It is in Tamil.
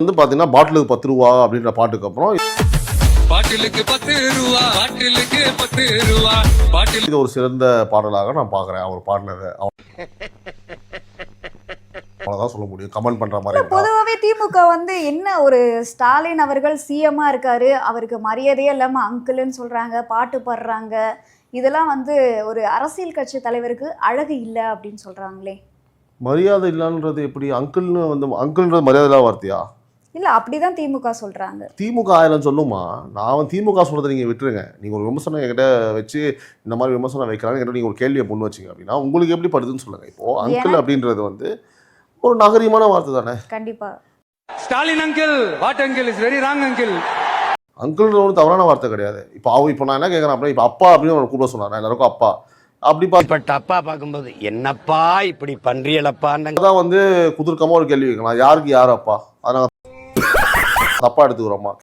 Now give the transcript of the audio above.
வந்து பார்த்தீங்கன்னா பாட்டிலுக்கு 10 ரூபா அப்படின்ற பாட்டுக்கு அப்புறம் பாட்டிலுக்கு 10 ரூபா, பாட்டிலுக்கு 10 ரூபா, பாட்டில் இது ஒரு சிறந்த பாடலாக நான் பார்க்குறேன். அவர் பாடினது அவ்வளோதான் சொல்ல முடியும். கமெண்ட் பண்ணுற மாதிரி இருக்கா? பொதுவாகவே திமுக வந்து என்ன ஒரு ஸ்டாலின் அவர்கள் சிஎம்மா இருக்காரு, அவருக்கு மரியாதையே இல்லாமல் அங்கிள்னு சொல்றாங்க, பாட்டு பாடுறாங்க, இதெல்லாம் வந்து ஒரு அரசியல் கட்சி தலைவருக்கு அழகு இல்லை அப்படின்னு சொல்றாங்களே. மரியாதை இல்லைன்றது எப்படி? அங்கிள்னு வந்து அங்கிள்ன்றது மரியாதை இல்லாத வார்த்தையா? இல்லை, அப்படிதான் திமுக சொல்றாங்க. திமுக 1000 சொல்லுமா? நான் வந்து திமுக சொல்றதை நீங்கள் விட்டுருங்க. நீங்கள் ஒரு விமர்சனம் என்கிட்ட வச்சு இந்த மாதிரி விமர்சனம் வைக்கிறாங்க என்கிட்ட நீங்கள் ஒரு கேள்வியை முன் வச்சிங்க அப்படின்னா உங்களுக்கு எப்படி படுதுன்னு சொல்லுங்கள். இப்போது அங்கிள் அப்படின்றது வந்து ஒரு நாகரிகமான வார்த்தை தானே. கண்டிப்பா. Stalin uncle, what uncle is very wrong uncle. அங்கிள்ன்ற ஒரு தவறான வார்த்தை கிடையாது. இப்போ நான் என்ன கேட்குறேன் அப்படின்னா, இப்போ அப்பா அப்படின்னு ஒரு கூப்பிட சொன்னார், நான் எல்லாருக்கும் அப்பா அப்படி பட் அப்பா பார்க்கும்போது என்னப்பா இப்படி பண்றீங்களப்பான்னு தான் வந்து குதிர்க்கமாக ஒரு கேள்வி கேட்கலாம், யாருக்கு யார் அப்பா? அதை நாங்கள் தப்பாக எடுத்துக்கிறோமா?